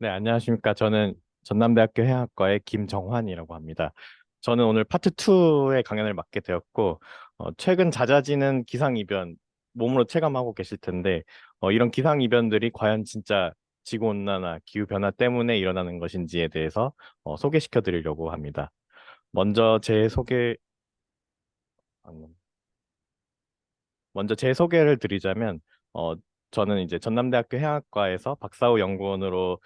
네, 안녕하십니까. 저는 전남대학교 해양학과의 김정환이라고 합니다. 저는 오늘 파트 2의 강연을 맡게 되었고, 최근 잦아지는 기상이변, 몸으로 체감하고 계실 텐데, 이런 기상이변들이 과연 진짜 지구온난화, 기후변화 때문에 일어나는 것인지에 대해서 소개시켜 드리려고 합니다. 먼저 제 소개, 음, 먼저 제 소개를 드리자면, 어, 저는 이제 전남대학교 해양학과에서 박사후 연구원으로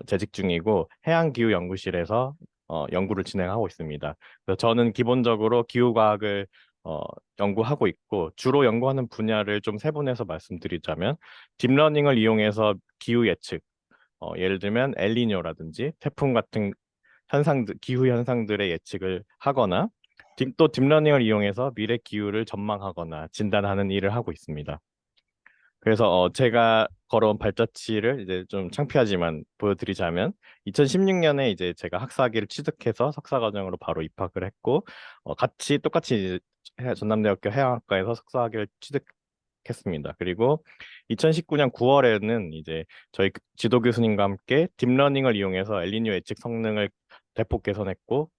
재직 중이고, 해양기후연구실에서 연구를 진행하고 있습니다. 그래서 저는 기본적으로 기후과학을 어, 연구하고 있고, 주로 연구하는 분야를 좀 세분해서 말씀드리자면, 딥러닝을 이용해서 기후 예측, 예를 들면 엘니뇨라든지 태풍 같은 기후 현상들의 예측을 하거나 또 딥러닝을 이용해서 미래 기후를 전망하거나 진단하는 일을 하고 있습니다. 그래서 제가 걸어온 발자취를 이제 좀 창피하지만 보여드리자면 2016년에 이제 제가 학사학위를 취득해서 석사 과정으로 바로 입학을 했고 같이 똑같이 이제 전남대학교 해양학과에서 석사학위를 취득했습니다. 그리고 2019년 9월에는 이제 저희 지도 교수님과 함께 딥러닝을 이용해서 엘니뇨 예측 성능을 대폭 개선했고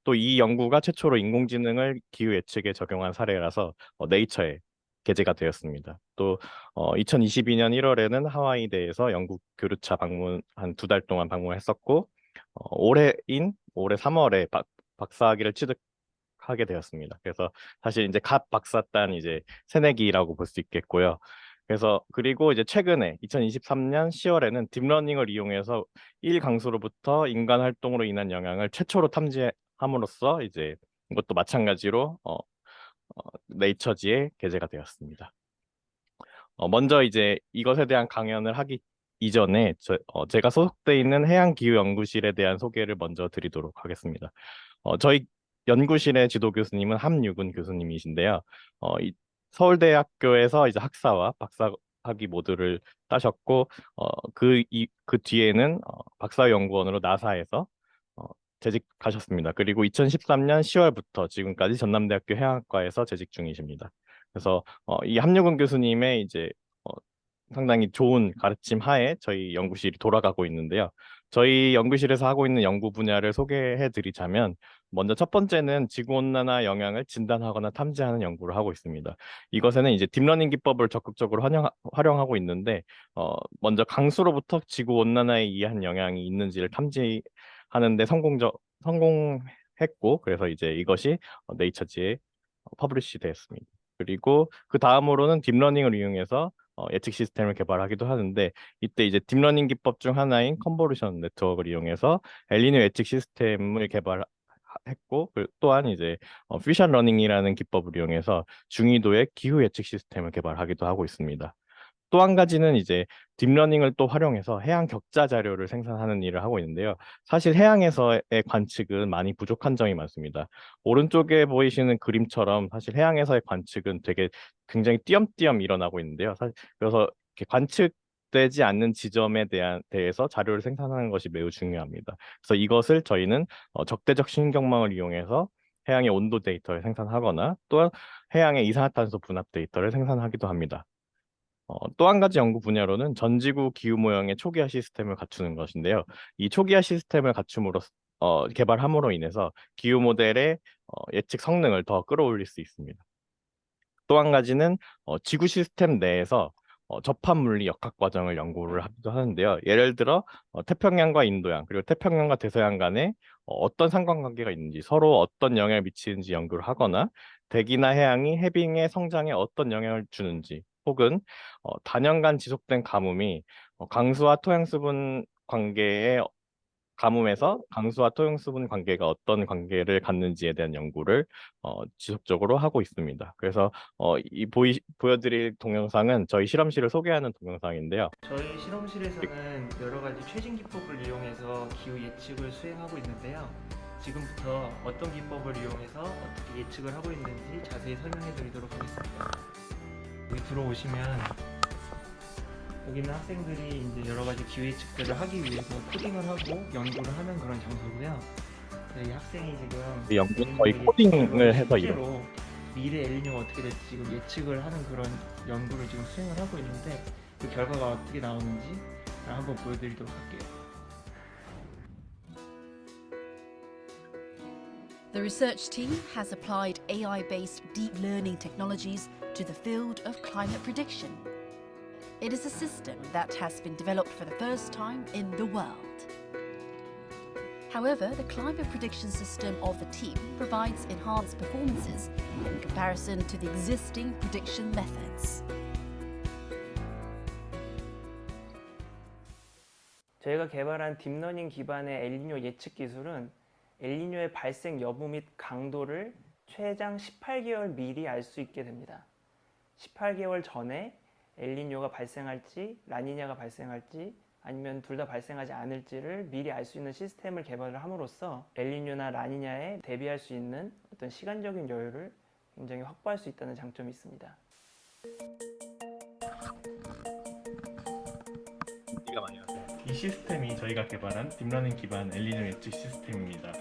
또 이 연구가 최초로 인공지능을 기후 예측에 적용한 사례라서 네이처에 게재가 되었습니다. 또 2022년 1월에는 하와이대에서 영국 교류차 방문 한 두 달 동안 방문했었고 올해 3월에 박사학위를 취득하게 되었습니다. 그래서 사실 이제 갓 박사딴 이제 새내기라고 볼 수 있겠고요. 그래서 그리고 이제 최근에 2023년 10월에는 딥러닝을 이용해서 1강수로부터 인간 활동으로 인한 영향을 최초로 탐지함으로써 이제 이것도 마찬가지로 네이처지에 게재가 되었습니다. 먼저 이제 이것에 대한 강연을 하기 이전에 제가 소속돼 있는 해양기후연구실에 대한 소개를 먼저 드리도록 하겠습니다. 저희 연구실의 지도 교수님은 함유근 교수님이신데요. 서울대학교에서 이제 학사와 박사학위 모두를 따셨고, 그 뒤에는 박사연구원으로 나사에서 어, 재직하셨습니다. 그리고 2013년 10월부터 지금까지 전남대학교 해양학과에서 재직 중이십니다. 그래서 이 함유근 교수님의 이제 어, 상당히 좋은 가르침 하에 저희 연구실이 돌아가고 있는데요. 저희 연구실에서 하고 있는 연구 분야를 소개해 드리자면 먼저 첫 번째는 지구온난화 영향을 진단하거나 탐지하는 연구를 하고 있습니다. 이것에는 이제 딥러닝 기법을 적극적으로 활용하고 있는데 먼저 강수로부터 지구온난화에 의한 영향이 있는지를 탐지하는데 성공했고 그래서 이제 이것이 네이처지에 퍼블리시 되었습니다. 그리고 그 다음으로는 딥러닝을 이용해서 예측 시스템을 개발하기도 하는데 이때 이제 딥러닝 기법 중 하나인 컨보루션 네트워크를 이용해서 엘니뇨 예측 시스템을 개발했고 또한 이제 퓨전 러닝이라는 기법을 이용해서 중위도의 기후 예측 시스템을 개발하기도 하고 있습니다. 또 한 가지는 이제 딥러닝을 또 활용해서 해양 격자 자료를 생산하는 일을 하고 있는데요. 사실 해양에서의 관측은 많이 부족한 점이 많습니다. 오른쪽에 보이시는 그림처럼 사실 해양에서의 관측은 되게 굉장히 띄엄띄엄 일어나고 있는데요. 그래서 이렇게 관측되지 않는 대해서 자료를 생산하는 것이 매우 중요합니다. 그래서 이것을 저희는 적대적 신경망을 이용해서 해양의 온도 데이터를 생산하거나 또한 해양의 이산화탄소 분압 데이터를 생산하기도 합니다. 또 한 가지 연구 분야로는 전지구 기후 모형의 초기화 시스템을 갖추는 것인데요. 이 초기화 시스템을 개발함으로 인해서 기후 모델의 예측 성능을 더 끌어올릴 수 있습니다. 또 한 가지는 지구 시스템 내에서 접합 물리 역학 과정을 연구를 하기도 하는데요. 예를 들어 태평양과 인도양 그리고 태평양과 대서양 간에 어떤 상관관계가 있는지 서로 어떤 영향을 미치는지 연구를 하거나 대기나 해양이 해빙의 성장에 어떤 영향을 주는지 혹은 단연간 지속된 가뭄이 강수와 토양 수분 관계의 가뭄에서 강수와 토양 수분 관계가 어떤 관계를 갖는지에 대한 연구를 지속적으로 하고 있습니다. 그래서 보여드릴 동영상은 저희 실험실을 소개하는 동영상인데요. 저희 실험실에서는 여러 가지 최신 기법을 이용해서 기후 예측을 수행하고 있는데요. 지금부터 어떤 기법을 이용해서 어떻게 예측을 하고 있는지 자세히 설명해 드리도록 하겠습니다. 여기 들어오시면 여기는 학생들이 이제 여러 가지 기후 예측들을 하기 위해서 코딩을 하고 연구를 하는 그런 장소고요. 이 학생이 지금 이 연구는 거의 엘니뇨 예측으로 코딩을 해서 실제로 미래 엘니뇨가 어떻게 될지 지금 예측을 하는 그런 연구를 지금 수행을 하고 있는데 그 결과가 어떻게 나오는지 한번 보여드리도록 할게요. The research team has applied AI-based deep learning technologies to the field of climate prediction. It is a system that has been developed for the first time in the world. However, the climate prediction system of the team provides enhanced performances in comparison to the existing prediction methods. 저희가 개발한 딥러닝 기반의 엘니뇨 예측 기술은 엘니뇨의 발생 여부 및 강도를 최장 18개월 미리 알 수 있게 됩니다. 18개월 전에 엘니뇨가 발생할지 라니냐가 발생할지 아니면 둘 다 발생하지 않을지를 미리 알 수 있는 시스템을 개발을 함으로써 엘니뇨나 라니냐에 대비할 수 있는 어떤 시간적인 여유를 굉장히 확보할 수 있다는 장점이 있습니다. 이 시스템이 저희가 개발한 딥러닝 기반 엘니뇨 예측 시스템입니다.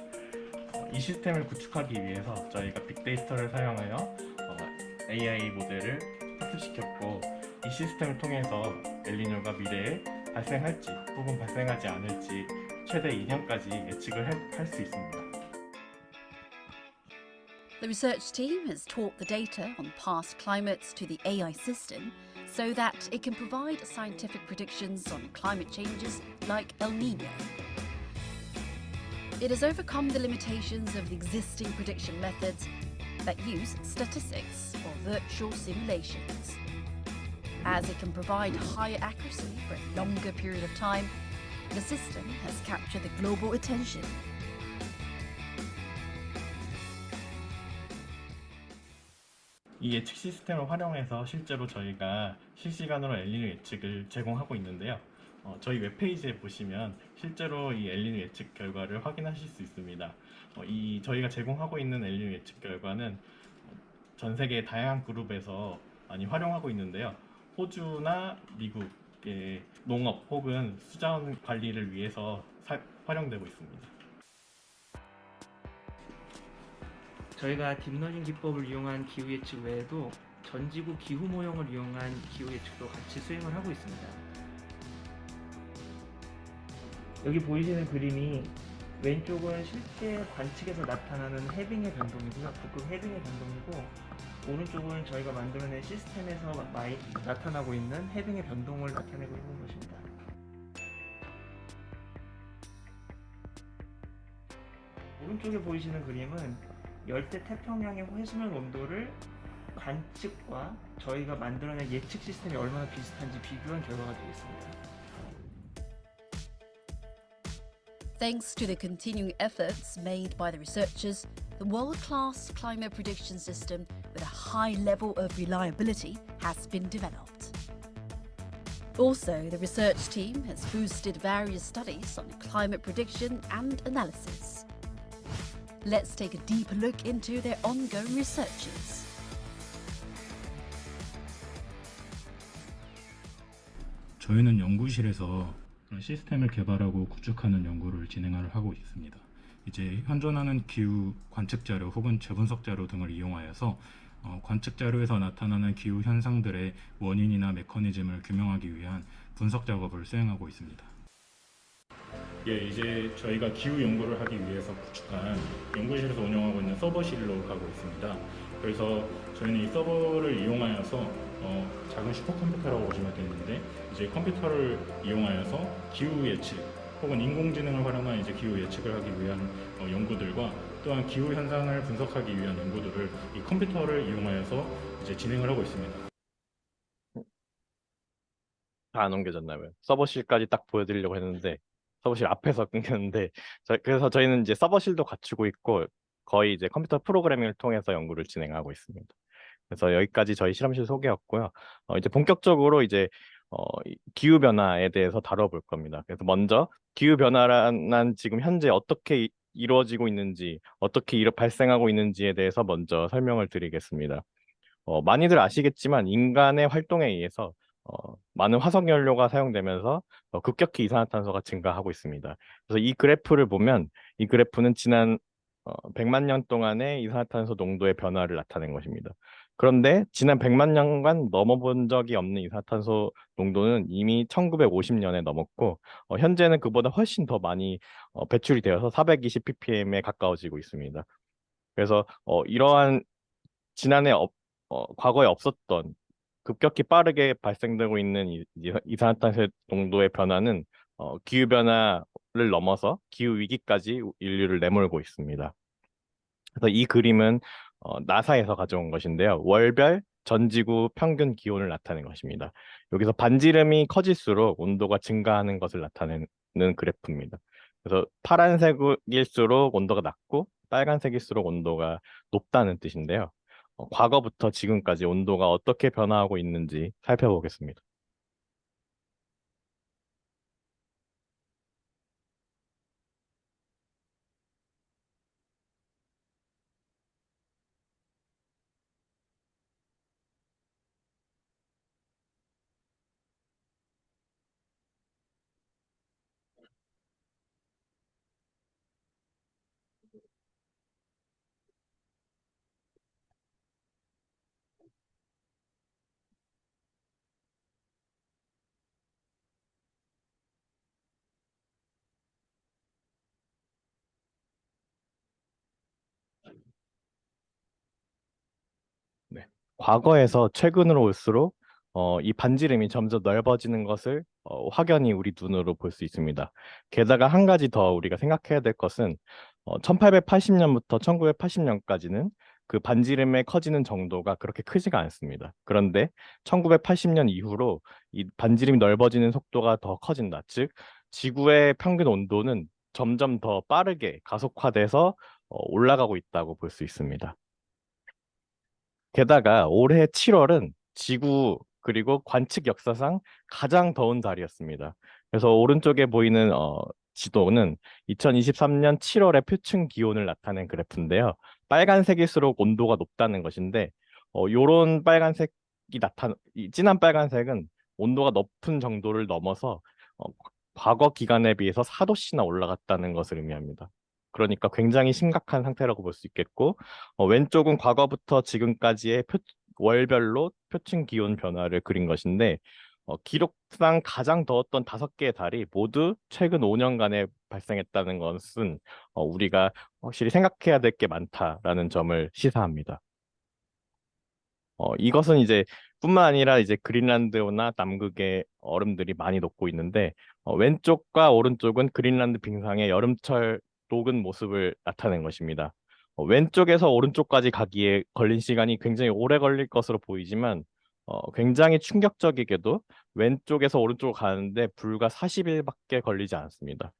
이 시스템을 구축하기 위해서 저희가 빅데이터를 사용하여 AI 모델을 학습시켰고, 이 시스템을 통해서 엘니뇨가 미래에 발생할지 혹은 발생하지 않을지 최대 2년까지 예측을 할 수 있습니다. The research team has taught the data on past climates to the AI system so that it can provide scientific predictions on climate changes like El Niño. It has overcome the limitations of the existing prediction methods that use statistics or virtual simulations. As it can provide higher accuracy for a longer period of time, the system has captured the global attention. 이 예측 시스템을 활용해서 실제로 저희가 실시간으로 엘니뇨 예측을 제공하고 있는데요. 저희 웹페이지에 보시면 실제로 이 엘니뇨 예측 결과를 확인하실 수 있습니다. 저희가 제공하고 있는 엘니뇨 예측 결과는 전 세계 다양한 그룹에서 많이 활용하고 있는데요. 호주나 미국의 농업 혹은 수자원 관리를 위해서 활용되고 있습니다. 저희가 딥러닝 기법을 이용한 기후 예측 외에도 전지구 기후 모형을 이용한 기후 예측도 같이 수행을 하고 있습니다. 여기 보이시는 그림이 왼쪽은 실제 관측에서 나타나는 해빙의 변동이고요. 북극 해빙의 변동이고, 오른쪽은 저희가 만들어낸 시스템에서 나타나고 있는 해빙의 변동을 나타내고 있는 것입니다. 오른쪽에 보이시는 그림은 열대 태평양의 해수면 온도를 관측과 저희가 만들어낸 예측 시스템이 얼마나 비슷한지 비교한 결과가 되겠습니다. Thanks to the continuing efforts made by the researchers, the world-class climate prediction system with a high level of reliability has been developed. Also, the research team has boosted various studies on climate prediction and analysis. Let's take a deeper look into their ongoing researches. 저희는 연구실에서 그런 시스템을 개발하고 구축하는 연구를 진행하고 있습니다. 이제 현존하는 기후 관측 자료 혹은 재분석 자료 등을 이용하여서 관측 자료에서 나타나는 기후 현상들의 원인이나 메커니즘을 규명하기 위한 분석 작업을 수행하고 있습니다. 이제 저희가 기후 연구를 하기 위해서 구축한 연구실에서 운영하고 있는 서버실로 가고 있습니다. 그래서 저희는 이 서버를 이용하여서 작은 슈퍼컴퓨터라고 보시면 되는데, 이제 컴퓨터를 이용하여서 기후 예측 혹은 인공지능을 활용한 이제 기후 예측을 하기 위한 연구들과 또한 기후 현상을 분석하기 위한 연구들을 이 컴퓨터를 이용하여서 이제 진행을 하고 있습니다. 다 안 옮겨졌나봐요. 서버실까지 딱 보여드리려고 했는데 서버실 앞에서 끊겼는데, 그래서 저희는 이제 서버실도 갖추고 있고 거의 이제 컴퓨터 프로그래밍을 통해서 연구를 진행하고 있습니다. 그래서 여기까지 저희 실험실 소개였고요. 이제 본격적으로 이제 기후 변화에 대해서 다뤄볼 겁니다. 그래서 먼저 기후 변화란 지금 현재 어떻게 이루어지고 있는지, 어떻게 발생하고 있는지에 대해서 먼저 설명을 드리겠습니다. 많이들 아시겠지만 인간의 활동에 의해서 많은 화석 연료가 사용되면서 급격히 이산화탄소가 증가하고 있습니다. 그래서 이 그래프를 보면 이 그래프는 지난 100만 년 동안의 이산화탄소 농도의 변화를 나타낸 것입니다. 그런데 지난 100만 년간 넘어본 적이 없는 이산화탄소 농도는 이미 1950년에 넘었고 현재는 그보다 훨씬 더 많이 배출이 되어서 420 ppm에 가까워지고 있습니다. 그래서 이러한 지난해 과거에 없었던 급격히 빠르게 발생되고 있는 이산화탄소 농도의 변화는 기후 변화를 넘어서 기후 위기까지 인류를 내몰고 있습니다. 그래서 이 그림은 나사에서 가져온 것인데요. 월별 전지구 평균 기온을 나타낸 것입니다. 여기서 반지름이 커질수록 온도가 증가하는 것을 나타내는 그래프입니다. 그래서 파란색일수록 온도가 낮고 빨간색일수록 온도가 높다는 뜻인데요. 과거부터 지금까지 온도가 어떻게 변화하고 있는지 살펴보겠습니다. 네. 과거에서 최근으로 올수록 이 반지름이 점점 넓어지는 것을 확연히 우리 눈으로 볼 수 있습니다. 게다가 한 가지 더 우리가 생각해야 될 것은 1880년부터 1980년까지는 그 반지름의 커지는 정도가 그렇게 크지가 않습니다. 그런데 1980년 이후로 이 반지름이 넓어지는 속도가 더 커진다. 즉, 지구의 평균 온도는 점점 더 빠르게 가속화돼서 올라가고 있다고 볼 수 있습니다. 게다가 올해 7월은 지구 그리고 관측 역사상 가장 더운 달이었습니다. 그래서 오른쪽에 보이는 지도는 2023년 7월의 표층 기온을 나타낸 그래프인데요. 빨간색일수록 온도가 높다는 것인데, 요런 빨간색이 이 진한 빨간색은 온도가 높은 정도를 넘어서 과거 기간에 비해서 4도씨나 올라갔다는 것을 의미합니다. 그러니까 굉장히 심각한 상태라고 볼 수 있겠고, 왼쪽은 과거부터 지금까지의 월별로 표층 기온 변화를 그린 것인데, 기록상 가장 더웠던 5개의 달이 모두 최근 5년간에 발생했다는 것은 우리가 확실히 생각해야 될 게 많다라는 점을 시사합니다. 이것은 이제 뿐만 아니라 이제 그린란드나 남극의 얼음들이 많이 녹고 있는데, 왼쪽과 오른쪽은 그린란드 빙상의 여름철 녹은 모습을 나타낸 것입니다. 왼쪽에서 오른쪽까지 가기에 걸린 시간이 굉장히 오래 걸릴 것으로 보이지만, 굉장히 충격적이게도 왼쪽에서 오른쪽으로 가는데 불과 40일밖에 걸리지 않습니다.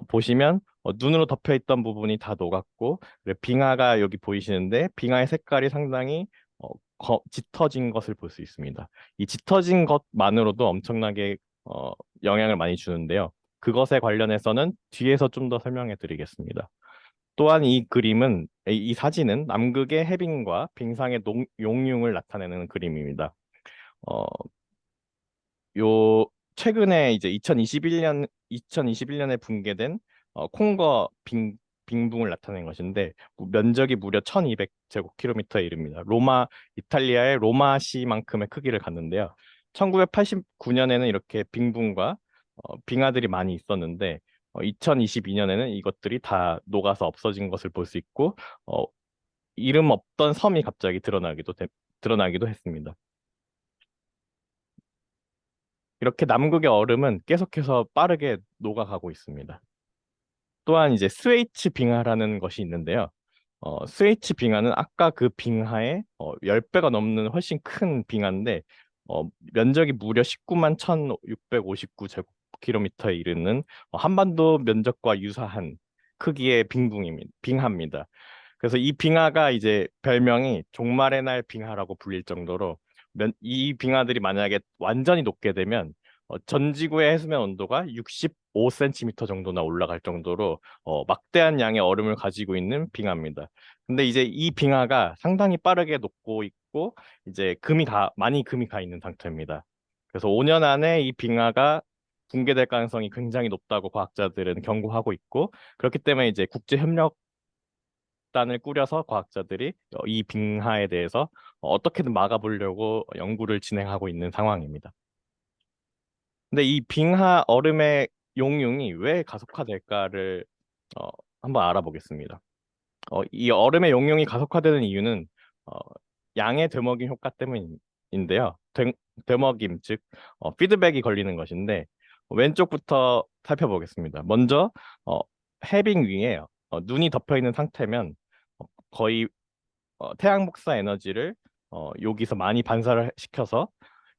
보시면 눈으로 덮여 있던 부분이 다 녹았고, 그리고 빙하가 여기 보이시는데 빙하의 색깔이 상당히 짙어진 것을 볼 수 있습니다. 이 짙어진 것만으로도 엄청나게 영향을 많이 주는데요. 그것에 관련해서는 뒤에서 좀 더 설명해 드리겠습니다. 또한 이 사진은 남극의 해빙과 빙상의 용융을 나타내는 그림입니다. 어, 요 최근에 이제 2021년에 붕괴된 콩거 빙붕을 나타낸 것인데, 면적이 무려 1200제곱킬로미터에 이릅니다. 이탈리아의 로마시만큼의 크기를 갖는데요. 1989년에는 이렇게 빙붕과 빙하들이 많이 있었는데, 2022년에는 이것들이 다 녹아서 없어진 것을 볼 수 있고, 어, 이름 없던 섬이 갑자기 드러나기도 했습니다. 이렇게 남극의 얼음은 계속해서 빠르게 녹아가고 있습니다. 또한 이제 스웨이츠 빙하라는 것이 있는데요. 스웨이츠 빙하는 아까 그 빙하의 10배가 넘는 훨씬 큰 빙하인데, 면적이 무려 19만 1659 제곱킬로미터에 이르는 한반도 면적과 유사한 크기의 빙하입니다. 그래서 이 빙하가 이제 별명이 종말의 날 빙하라고 불릴 정도로, 이 빙하들이 만약에 완전히 녹게 되면 전 지구의 해수면 온도가 65cm 정도나 올라갈 정도로 막대한 양의 얼음을 가지고 있는 빙하입니다. 근데 이제 이 빙하가 상당히 빠르게 녹고 있고, 이제 많이 금이 가 있는 상태입니다. 그래서 5년 안에 이 빙하가 붕괴될 가능성이 굉장히 높다고 과학자들은 경고하고 있고, 그렇기 때문에 이제 국제 협력단을 꾸려서 과학자들이 이 빙하에 대해서 어떻게든 막아보려고 연구를 진행하고 있는 상황입니다. 근데 이 빙하 얼음의 용융이 왜 가속화될까를 어, 한번 알아보겠습니다. 이 얼음의 용융이 가속화되는 이유는 어, 양의 되먹임 효과 때문인데요. 되먹임, 즉 피드백이 걸리는 것인데 왼쪽부터 살펴보겠습니다. 먼저 어, 해빙 위에 눈이 덮여 있는 상태면 거의 태양 복사 에너지를 여기서 많이 반사를 시켜서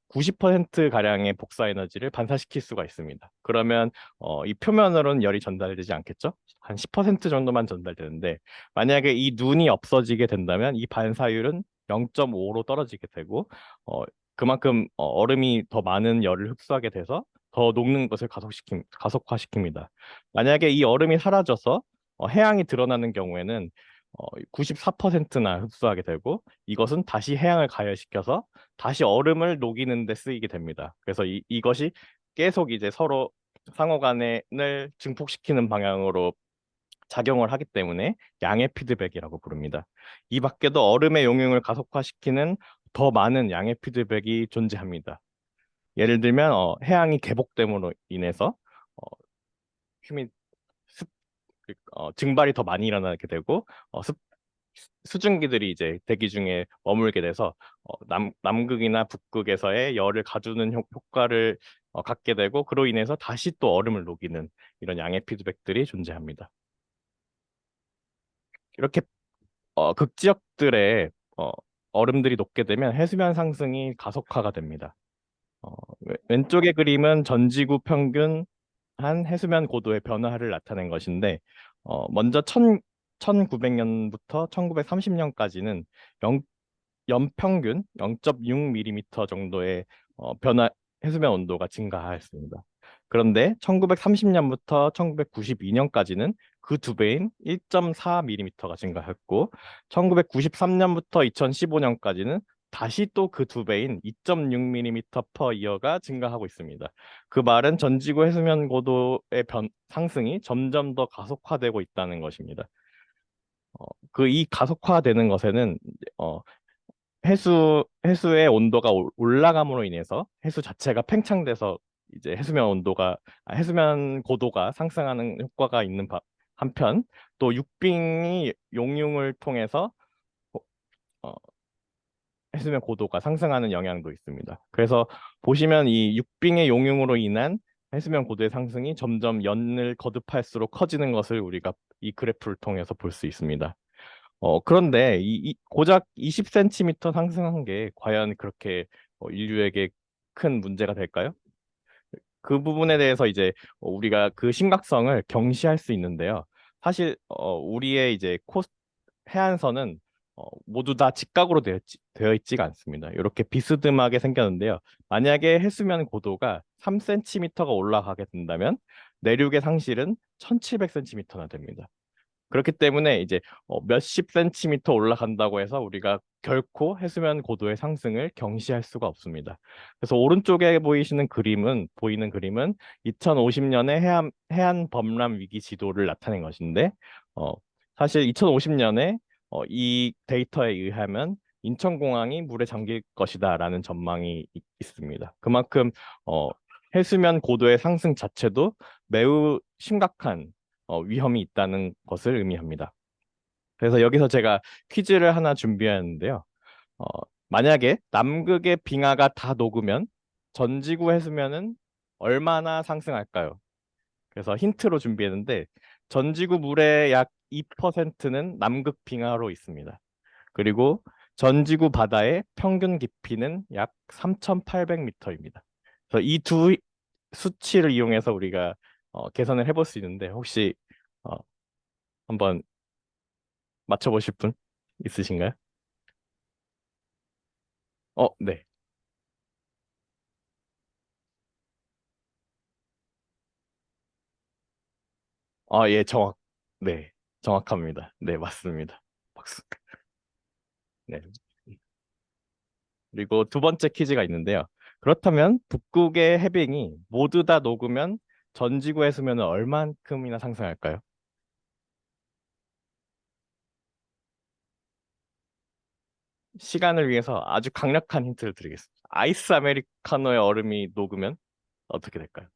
90% 가량의 복사 에너지를 반사시킬 수가 있습니다. 그러면 이 표면으로는 열이 전달되지 않겠죠? 한 10% 정도만 전달되는데 만약에 이 눈이 없어지게 된다면 이 반사율은 0.5로 떨어지게 되고 그만큼 얼음이 더 많은 열을 흡수하게 돼서 더 녹는 것을 가속화시킵니다. 만약에 이 얼음이 사라져서 해양이 드러나는 경우에는 94%나 흡수하게 되고 이것은 다시 해양을 가열시켜서 다시 얼음을 녹이는 데 쓰이게 됩니다. 그래서 이것이 계속 이제 서로 상호 간을 증폭시키는 방향으로 작용을 하기 때문에 양의 피드백이라고 부릅니다. 이 밖에도 얼음의 용융을 가속화시키는 더 많은 양의 피드백이 존재합니다. 예를 들면 해양이 개복됨으로 인해서 어, 휴민 습, 증발이 더 많이 일어나게 되고 수증기들이 이제 대기 중에 머물게 돼서 남극이나 북극에서의 열을 가두는 효과를 갖게 되고 그로 인해서 다시 또 얼음을 녹이는 이런 양의 피드백들이 존재합니다. 이렇게 극지역들의 얼음들이 녹게 되면 해수면 상승이 가속화가 됩니다. 왼쪽의 그림은 전지구 평균 한 해수면 고도의 변화를 나타낸 것인데 먼저 1900년부터 1930년까지는 연평균 0.6mm 정도의 해수면 온도가 증가하였습니다. 그런데 1930년부터 1992년까지는 그 두 배인 1.4mm가 증가했고 1993년부터 2015년까지는 다시 또 그 두 배인 2.6mm per year가 증가하고 있습니다. 그 말은 전지구 해수면 고도의 상승이 점점 더 가속화되고 있다는 것입니다. 이 가속화되는 것에는 어, 해수의 온도가 올라감으로 인해서 해수 자체가 팽창돼서 이제 해수면 고도가 상승하는 효과가 있는 한편 또 육빙이 용융을 통해서 어, 해수면 고도가 상승하는 영향도 있습니다. 그래서 보시면 이 육빙의 용융으로 인한 해수면 고도의 상승이 점점 연을 거듭할수록 커지는 것을 우리가 이 그래프를 통해서 볼 수 있습니다. 그런데 고작 20cm 상승한 게 과연 그렇게 인류에게 큰 문제가 될까요? 그 부분에 대해서 이제 우리가 그 심각성을 경시할 수 있는데요. 사실 우리의 이제 해안선은 모두 다 직각으로 되어 있지가 않습니다. 이렇게 비스듬하게 생겼는데요. 만약에 해수면 고도가 3cm가 올라가게 된다면 내륙의 상실은 1700cm나 됩니다. 그렇기 때문에 이제 몇십 센티미터 올라간다고 해서 우리가 결코 해수면 고도의 상승을 경시할 수가 없습니다. 그래서 오른쪽에 보이는 그림은 2050년의 해안 범람 위기 지도를 나타낸 것인데 어, 사실 2050년에 이 데이터에 의하면 인천공항이 물에 잠길 것이다라는 전망이 있습니다. 그만큼 해수면 고도의 상승 자체도 매우 심각한 위험이 있다는 것을 의미합니다. 그래서 여기서 제가 퀴즈를 하나 준비했는데요. 어, 만약에 남극의 빙하가 다 녹으면 전지구 해수면은 얼마나 상승할까요? 그래서 힌트로 준비했는데 전지구 물의 약 2%는 남극 빙하로 있습니다. 그리고 전지구 바다의 평균 깊이는 약 3,800m입니다. 그래서 이 두 수치를 이용해서 우리가 계산을 해볼 수 있는데 혹시 어, 한번 맞춰보실 분 있으신가요? 네. 예, 네, 정확합니다. 네, 맞습니다. 박수. 네. 그리고 두 번째 퀴즈가 있는데요. 그렇다면 북극의 해빙이 모두 다 녹으면 전 지구의 수면은 얼만큼이나 상승할까요? 시간을 위해서 아주 강력한 힌트를 드리겠습니다. 아이스 아메리카노의 얼음이 녹으면 어떻게 될까요?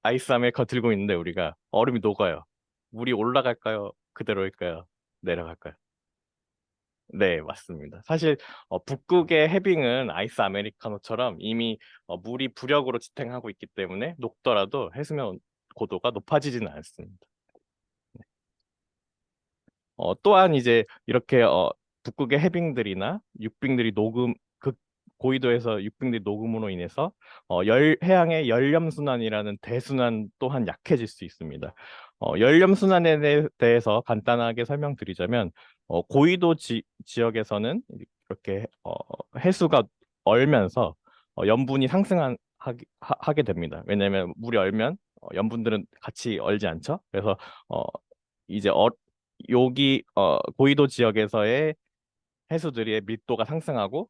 아이스 아메리카노 들고 있는데 우리가 얼음이 녹아요. 물이 올라갈까요? 그대로일까요? 내려갈까요? 네, 맞습니다. 사실 북극의 해빙은 아이스 아메리카노처럼 이미 물이 부력으로 지탱하고 있기 때문에 녹더라도 해수면 고도가 높아지지는 않습니다. 또한 이제 이렇게 북극의 해빙들이나 육빙들이 고위도에서 육빙들이 녹음으로 인해서 해양의 열염순환이라는 대순환 또한 약해질 수 있습니다. 열염순환에 대해서 간단하게 설명드리자면 고위도 지역에서는 이렇게 해수가 얼면서 염분이 하게 됩니다. 왜냐하면 물이 얼면 염분들은 같이 얼지 않죠. 그래서 이제 여기 고위도 지역에서의 해수들의 밀도가 상승하고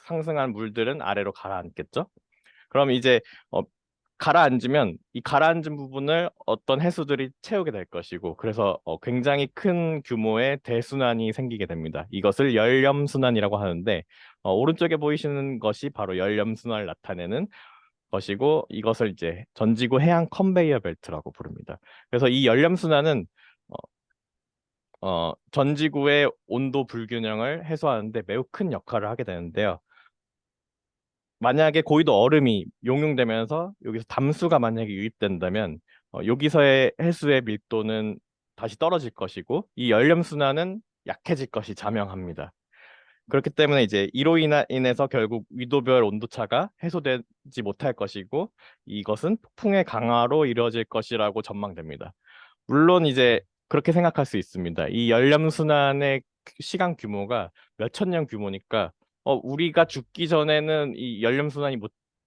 상승한 물들은 아래로 가라앉겠죠. 그럼 이제 어, 가라앉으면 이 가라앉은 부분을 어떤 해수들이 채우게 될 것이고 그래서 굉장히 큰 규모의 대순환이 생기게 됩니다. 이것을 열염순환이라고 하는데 오른쪽에 보이시는 것이 바로 열염순환을 나타내는 것이고 이것을 이제 전지구 해양 컨베이어 벨트라고 부릅니다. 그래서 이 열염순환은 전지구의 온도 불균형을 해소하는데 매우 큰 역할을 하게 되는데요. 만약에 고위도 얼음이 용융되면서 여기서 담수가 만약에 유입된다면 여기서의 해수의 밀도는 다시 떨어질 것이고 이 열렴순환은 약해질 것이 자명합니다. 그렇기 때문에 이제 이로 인해서 결국 위도별 온도차가 해소되지 못할 것이고 이것은 폭풍의 강화로 이루어질 것이라고 전망됩니다. 물론 이제 그렇게 생각할 수 있습니다. 이 열렴순환의 시간 규모가 몇천 년 규모니까 우리가 죽기 전에는 이 열렴순환이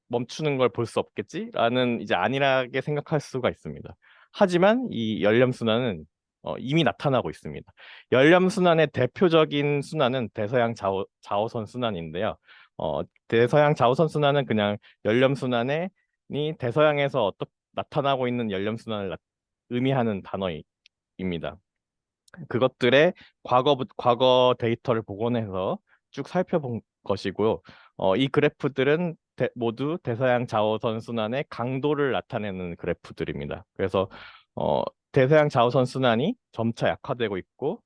멈추는 걸 볼 수 없겠지라는 이제 안일하게 생각할 수가 있습니다. 하지만 이 열렴순환은 이미 나타나고 있습니다. 열렴순환의 대표적인 순환은 대서양 자오선 순환인데요. 대서양 자오선 순환은 그냥 열렴순환이 대서양에서 나타나고 있는 열렴순환을 의미하는 단어입니다. 그것들의 과거 데이터를 복원해서 쭉 살펴본 것이고요. 이 그래프들은 모두 대서양 자오선 순환의 강도를 나타내는 그래프들입니다. 그래서 대서양 자오선 순환이 점차 약화되고 있고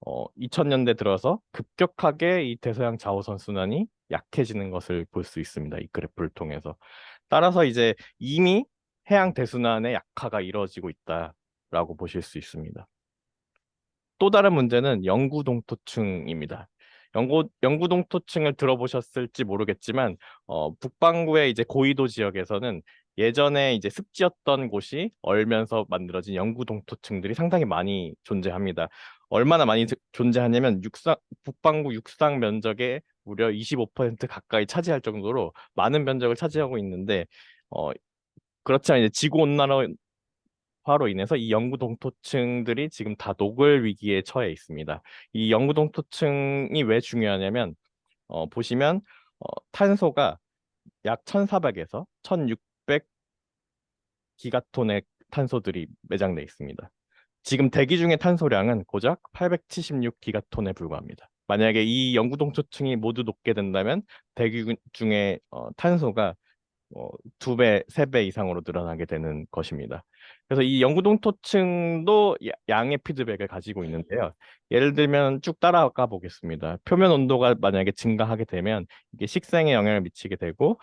2000년대 들어서 급격하게 이 대서양 자오선 순환이 약해지는 것을 볼 수 있습니다. 이 그래프를 통해서. 따라서 이제 이미 해양 대순환의 약화가 이루어지고 있다라고 보실 수 있습니다. 또 다른 문제는 영구동토층입니다. 영구동토층을 들어보셨을지 모르겠지만, 북반구의 이제 고위도 지역에서는 예전에 이제 습지였던 곳이 얼면서 만들어진 영구동토층들이 상당히 많이 존재합니다. 얼마나 많이 존재하냐면 북반구 육상 면적의 무려 25% 가까이 차지할 정도로 많은 면적을 차지하고 있는데, 어, 그렇지만 이제 지구 온난화로 인해서 이 영구 동토층들이 지금 다 녹을 위기에 처해 있습니다. 이 영구 동토층이 왜 중요하냐면 보시면 탄소가 약 1,400에서 1,600 기가톤의 탄소들이 매장돼 있습니다. 지금 대기 중의 탄소량은 고작 876 기가톤에 불과합니다. 만약에 이 영구 동토층이 모두 녹게 된다면 대기 중에 탄소가 2배, 3배 이상으로 늘어나게 되는 것입니다. 그래서 이 영구동토층도 양의 피드백을 가지고 있는데요. 예를 들면 쭉 따라가 보겠습니다. 표면 온도가 만약에 증가하게 되면 이게 식생에 영향을 미치게 되고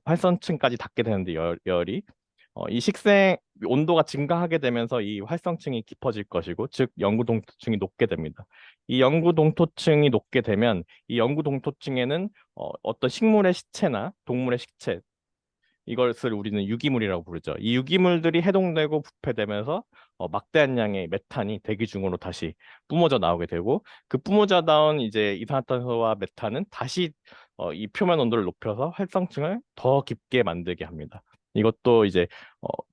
활성층까지 닿게 되는데 열이 이 식생 온도가 증가하게 되면서 이 활성층이 깊어질 것이고 즉 영구동토층이 녹게 됩니다. 이 영구동토층이 녹게 되면 이 영구동토층에는 어떤 식물의 시체나 동물의 식체 이것을 우리는 유기물이라고 부르죠. 이 유기물들이 해동되고 부패되면서 막대한 양의 메탄이 대기 중으로 다시 뿜어져 나오게 되고 그 뿜어져 나온 이제 이산화탄소와 메탄은 다시 이 표면 온도를 높여서 활성층을 더 깊게 만들게 합니다. 이것도 이제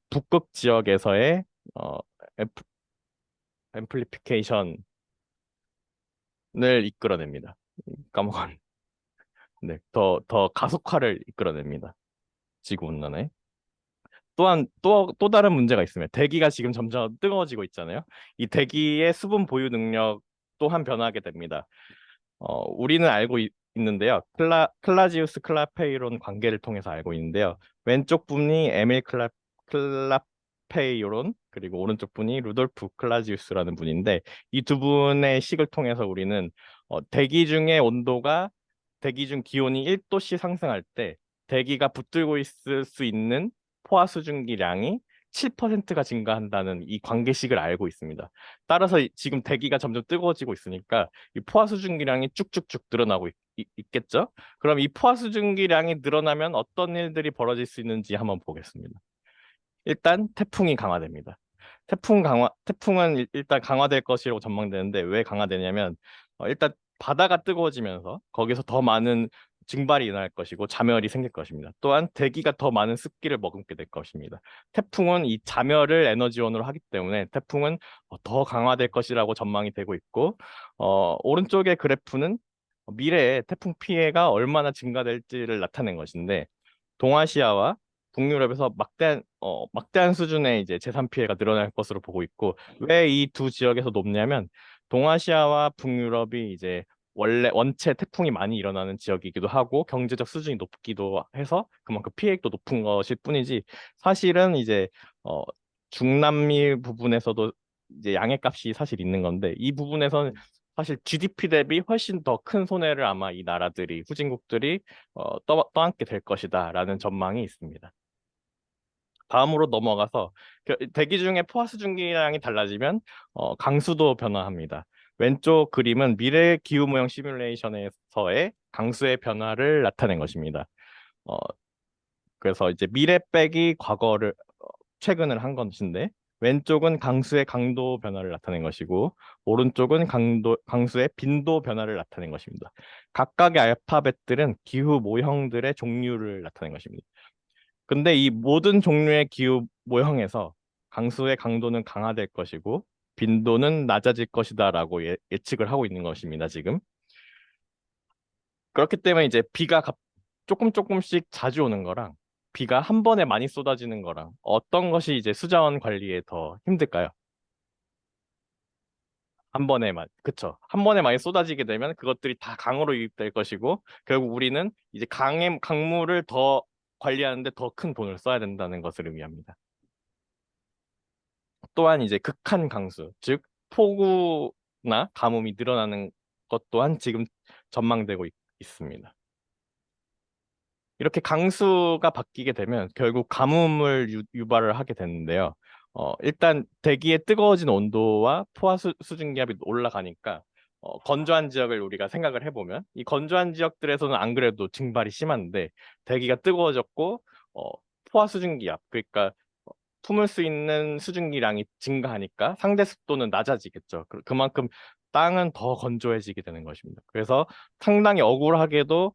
북극 지역에서의 어, 앰플- 앰플리피케이션을 이끌어냅니다. 까먹었네. 네, 더 가속화를 이끌어냅니다. 지구 온난화에. 또한 또 다른 문제가 있습니다. 대기가 지금 점점 뜨거워지고 있잖아요. 이 대기의 수분 보유 능력 또한 변하게 됩니다. 우리는 알고 있는데요. 클라지우스 클라페이론 관계를 통해서 알고 있는데요. 왼쪽 분이 에밀 클라페이오론, 그리고 오른쪽 분이 루돌프 클라지우스라는 분인데, 이 두 분의 식을 통해서 우리는 대기 중의 온도가, 대기 중 기온이 1도씩 상승할 때 대기가 붙들고 있을 수 있는 포화 수증기량이 7%가 증가한다는 이 관계식을 알고 있습니다. 따라서 지금 대기가 점점 뜨거워지고 있으니까 이 포화 수증기량이 쭉쭉쭉 늘어나고 있겠죠? 그럼 이 포화 수증기량이 늘어나면 어떤 일들이 벌어질 수 있는지 한번 보겠습니다. 일단 태풍이 강화됩니다. 태풍은 일단 강화될 것이라고 전망되는데, 왜 강화되냐면 일단 바다가 뜨거워지면서 거기서 더 많은 증발이 일어날 것이고 자멸이 생길 것입니다. 또한 대기가 더 많은 습기를 머금게 될 것입니다. 태풍은 이 자멸을 에너지원으로 하기 때문에 태풍은 더 강화될 것이라고 전망이 되고 있고, 오른쪽의 그래프는 미래에 태풍 피해가 얼마나 증가될지를 나타낸 것인데, 동아시아와 북유럽에서 막대한 수준의 이제 재산 피해가 늘어날 것으로 보고 있고, 왜 이 두 지역에서 높냐면 동아시아와 북유럽이 이제 원래 원체 태풍이 많이 일어나는 지역이기도 하고 경제적 수준이 높기도 해서 그만큼 피해액도 높은 것일 뿐이지, 사실은 이제 어, 중남미 부분에서도 이제 양해값이 사실 있는 건데, 이 부분에서는 사실 GDP 대비 훨씬 더 큰 손해를 아마 이 나라들이, 후진국들이 떠안게 될 것이다라는 전망이 있습니다. 다음으로 넘어가서, 대기 중에 포화 수증기량이 달라지면 강수도 변화합니다. 왼쪽 그림은 미래 기후 모형 시뮬레이션에서의 강수의 변화를 나타낸 것입니다. 어, 그래서 이제 미래 빼기 과거를 최근을 한 것인데, 왼쪽은 강수의 강도 변화를 나타낸 것이고 오른쪽은 강수의 빈도 변화를 나타낸 것입니다. 각각의 알파벳들은 기후 모형들의 종류를 나타낸 것입니다. 근데 이 모든 종류의 기후 모형에서 강수의 강도는 강화될 것이고 빈도는 낮아질 것이다라고 예측을 하고 있는 것입니다, 지금. 그렇기 때문에 이제 비가 조금씩 자주 오는 거랑 비가 한 번에 많이 쏟아지는 거랑 어떤 것이 이제 수자원 관리에 더 힘들까요? 한 번에만, 그쵸. 한 번에 많이 쏟아지게 되면 그것들이 다 강으로 유입될 것이고, 결국 우리는 이제 강물을 더 관리하는데 더 큰 돈을 써야 된다는 것을 의미합니다. 또한 이제 극한 강수, 즉 폭우나 가뭄이 늘어나는 것 또한 지금 전망되고 있습니다. 이렇게 강수가 바뀌게 되면 결국 가뭄을 유발을 하게 되는데요. 일단 대기의 뜨거워진 온도와 포화 수증기압이 올라가니까 건조한 지역을 우리가 생각을 해보면, 이 건조한 지역들에서는 안 그래도 증발이 심한데 대기가 뜨거워졌고 포화 수증기압, 그러니까 품을 수 있는 수증기량이 증가하니까 상대 습도는 낮아지겠죠. 그만큼 땅은 더 건조해지게 되는 것입니다. 그래서 상당히 억울하게도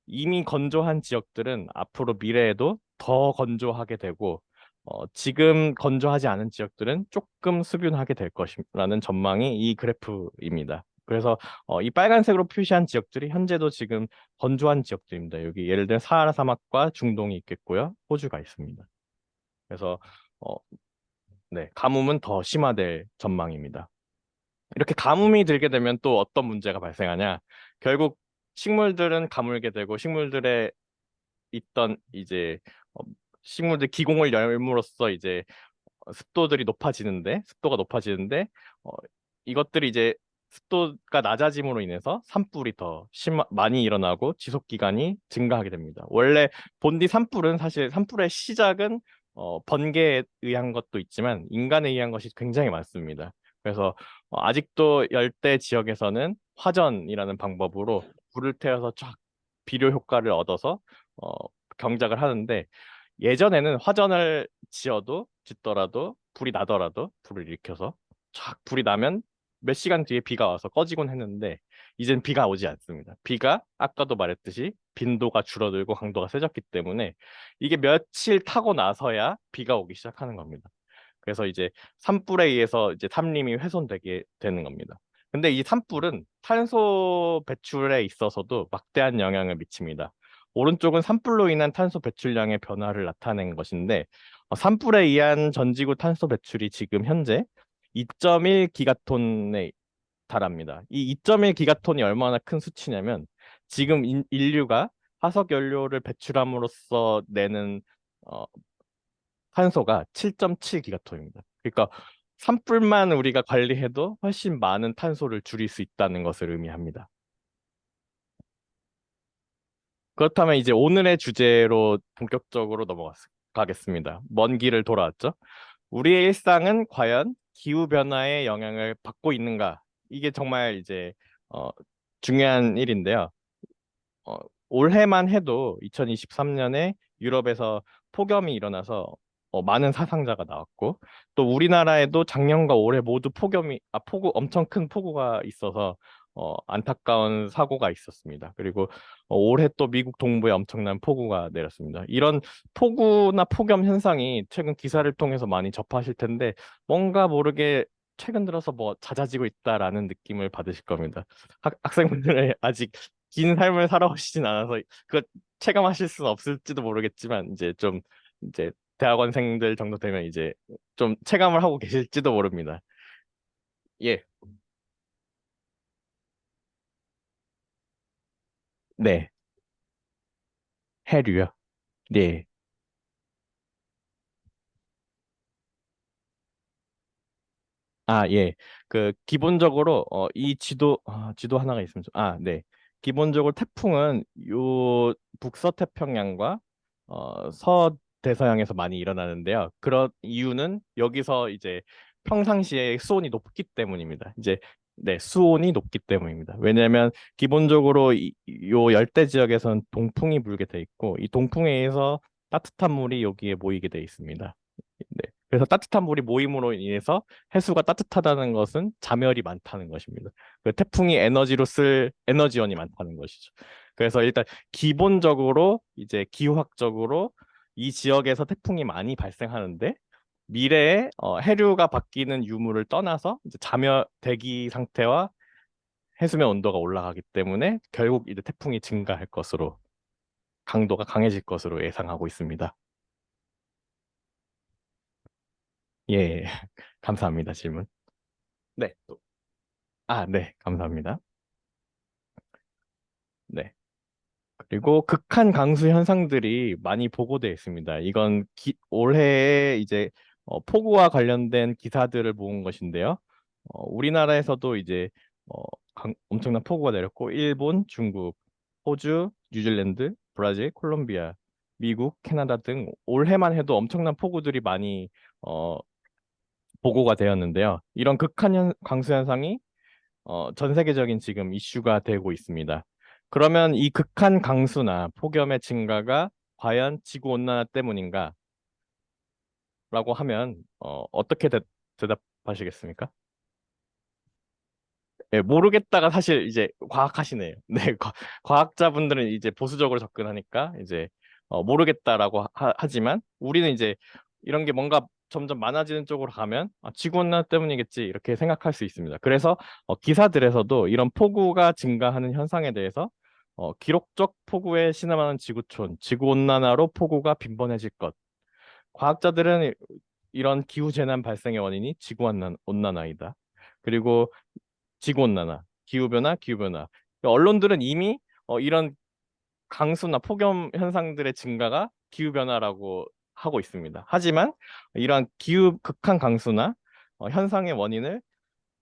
이미 건조한 지역들은 앞으로 미래에도 더 건조하게 되고, 지금 건조하지 않은 지역들은 조금 수변하게 될 것이라는 전망이 이 그래프입니다. 그래서 이 빨간색으로 표시한 지역들이 현재도 지금 건조한 지역들입니다. 여기 예를 들어 사하라 사막과 중동이 있겠고요, 호주가 있습니다. 그래서 어, 네, 가뭄은 더 심화될 전망입니다. 이렇게 가뭄이 들게 되면 또 어떤 문제가 발생하냐? 결국 식물들은 가물게 되고, 식물들의 있던 이제 어, 식물들 기공을 열므로써 이제 습도가 높아지는데 어, 이것들이 이제 습도가 낮아짐으로 인해서 산불이 더 많이 일어나고 지속 기간이 증가하게 됩니다. 원래 본디 산불은, 사실 산불의 시작은 번개에 의한 것도 있지만 인간에 의한 것이 굉장히 많습니다. 그래서 아직도 열대 지역에서는 화전이라는 방법으로 불을 태워서 쫙 비료 효과를 얻어서 어, 경작을 하는데, 예전에는 화전을 짓더라도 불이 나더라도 불을 일으켜서 쫙 불이 나면 몇 시간 뒤에 비가 와서 꺼지곤 했는데, 이젠 비가 오지 않습니다. 비가 아까도 말했듯이 빈도가 줄어들고 강도가 세졌기 때문에 이게 며칠 타고 나서야 비가 오기 시작하는 겁니다. 그래서 이제 산불에 의해서 이제 산림이 훼손되게 되는 겁니다. 근데 이 산불은 탄소 배출에 있어서도 막대한 영향을 미칩니다. 오른쪽은 산불로 인한 탄소 배출량의 변화를 나타낸 것인데, 산불에 의한 전지구 탄소 배출이 지금 현재 2.1 기가톤에 달합니다. 이 2.1 기가톤이 얼마나 큰 수치냐면, 지금 인류가 화석 연료를 배출함으로써 내는 탄소가 7.7기가톤입니다. 그러니까 산불만 우리가 관리해도 훨씬 많은 탄소를 줄일 수 있다는 것을 의미합니다. 그렇다면 이제 오늘의 주제로 본격적으로 넘어가겠습니다. 먼 길을 돌아왔죠. 우리의 일상은 과연 기후변화의 영향을 받고 있는가? 이게 정말 이제 어, 중요한 일인데요. 어, 올해만 해도 2023년에 유럽에서 폭염이 일어나서 많은 사상자가 나왔고, 또 우리나라에도 작년과 올해 모두 폭우, 엄청 큰 폭우가 있어서 안타까운 사고가 있었습니다. 그리고 올해 또 미국 동부에 엄청난 폭우가 내렸습니다. 이런 폭우나 폭염 현상이 최근 기사를 통해서 많이 접하실 텐데, 뭔가 모르게 최근 들어서 뭐 잦아지고 있다라는 느낌을 받으실 겁니다. 학생분들은 아직 긴 삶을 살아오시진 않아서 그걸 체감하실 수는 없을지도 모르겠지만, 이제 좀 이제 대학원생들 정도 되면 이제 좀 체감을 하고 계실지도 모릅니다. 예, 네, 해류요. 네. 아, 예. 그 기본적으로 이 지도 하나가 있으면 네. 기본적으로 태풍은 요 북서태평양과 서대서양에서 많이 일어나는데요. 그런 이유는 여기서 이제 평상시에 수온이 높기 때문입니다. 이제 네, 수온이 높기 때문입니다. 왜냐하면 기본적으로 요 열대 지역에서는 동풍이 불게 돼 있고, 이 동풍에 의해서 따뜻한 물이 여기에 모이게 돼 있습니다. 네. 그래서 따뜻한 물이 모임으로 인해서 해수가 따뜻하다는 것은 자멸이 많다는 것입니다. 그 태풍이 에너지로 쓸 에너지원이 많다는 것이죠. 그래서 일단 기본적으로 이제 기후학적으로 이 지역에서 태풍이 많이 발생하는데, 미래에 해류가 바뀌는 유무를 떠나서 이제 자멸 대기 상태와 해수면 온도가 올라가기 때문에 결국 이제 태풍이 증가할 것으로, 강도가 강해질 것으로 예상하고 있습니다. 예, 감사합니다. 질문. 네. 네, 감사합니다. 네. 그리고 극한 강수 현상들이 많이 보고되어 있습니다. 이건 올해에 이제 폭우와 관련된 기사들을 모은 것인데요. 우리나라에서도 이제 엄청난 폭우가 내렸고, 일본, 중국, 호주, 뉴질랜드, 브라질, 콜롬비아, 미국, 캐나다 등 올해만 해도 엄청난 폭우들이 많이 어, 보고가 되었는데요. 이런 강수 현상이 전 세계적인 지금 이슈가 되고 있습니다. 그러면 이 극한 강수나 폭염의 증가가 과연 지구 온난화 때문인가? 라고 하면 어떻게 대답하시겠습니까? 예, 모르겠다가 사실 이제 과학하시네요. 네, 과학자분들은 이제 보수적으로 접근하니까 이제 모르겠다라고 하지만, 우리는 이제 이런 게 뭔가 점점 많아지는 쪽으로 가면 지구온난화 때문이겠지 이렇게 생각할 수 있습니다. 그래서 기사들에서도 이런 폭우가 증가하는 현상에 대해서 기록적 폭우에 신음하는 지구촌, 지구온난화로 폭우가 빈번해질 것. 과학자들은 이런 기후재난 발생의 원인이 지구온난화이다. 그리고 지구온난화, 기후변화. 언론들은 이미 이런 강수나 폭염 현상들의 증가가 기후변화라고 하고 있습니다. 하지만 이러한 극한 강수나 현상의 원인을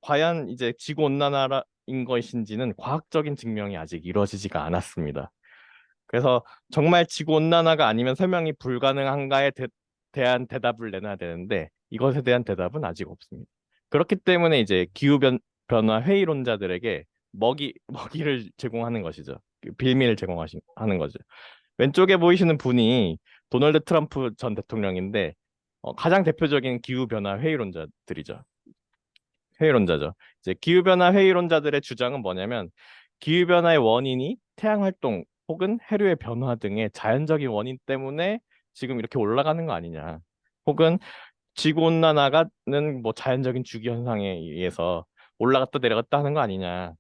과연 이제 지구온난화인 것인지는 과학적인 증명이 아직 이루어지지가 않았습니다. 그래서 정말 지구온난화가 아니면 설명이 불가능한가에 대한 대답을 내놔야 되는데, 이것에 대한 대답은 아직 없습니다. 그렇기 때문에 이제 기후변화 회의론자들에게 먹이를 제공하는 것이죠. 빌미를 하는 거죠. 왼쪽에 보이시는 분이 도널드 트럼프 전 대통령인데, 가장 대표적인 기후변화 회의론자죠. 이제 기후변화 회의론자들의 주장은 뭐냐면, 기후변화의 원인이 태양활동 혹은 해류의 변화 등의 자연적인 원인 때문에 지금 이렇게 올라가는 거 아니냐. 혹은 지구온난화가는 뭐 자연적인 주기 현상에 의해서 올라갔다 내려갔다 하는 거 아니냐.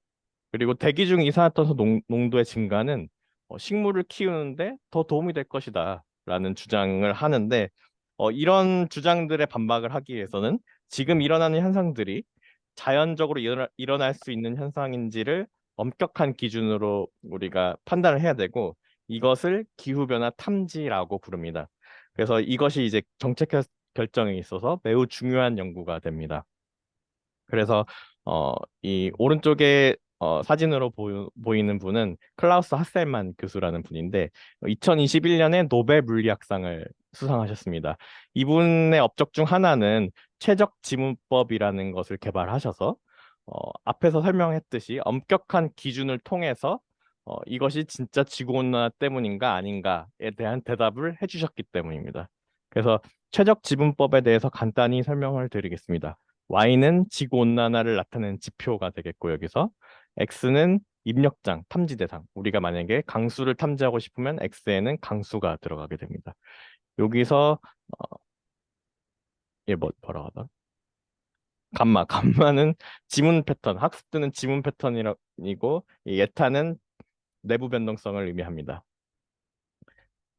그리고 대기 중 이산화탄소 농도의 증가는 식물을 키우는데 더 도움이 될 것이다 라는 주장을 하는데, 이런 주장들의 반박을 하기 위해서는 지금 일어나는 현상들이 자연적으로 일어날 수 있는 현상인지를 엄격한 기준으로 우리가 판단을 해야 되고, 이것을 기후변화 탐지라고 부릅니다. 그래서 이것이 이제 정책 결정에 있어서 매우 중요한 연구가 됩니다. 그래서 이 오른쪽에 사진으로 보이는 분은 클라우스 하셀만 교수라는 분인데 2021년에 노벨 물리학상을 수상하셨습니다. 이분의 업적 중 하나는 최적 지문법이라는 것을 개발하셔서 앞에서 설명했듯이 엄격한 기준을 통해서 이것이 진짜 지구온난화 때문인가 아닌가에 대한 대답을 해주셨기 때문입니다. 그래서 최적 지문법에 대해서 간단히 설명을 드리겠습니다. Y는 지구온난화를 나타내는 지표가 되겠고 여기서 X는 입력장, 탐지 대상. 우리가 만약에 강수를 탐지하고 싶으면 X에는 강수가 들어가게 됩니다. 여기서 뭐라고 하다? 감마는 지문 패턴, 학습되는 지문 패턴이고 이 예타는 내부 변동성을 의미합니다.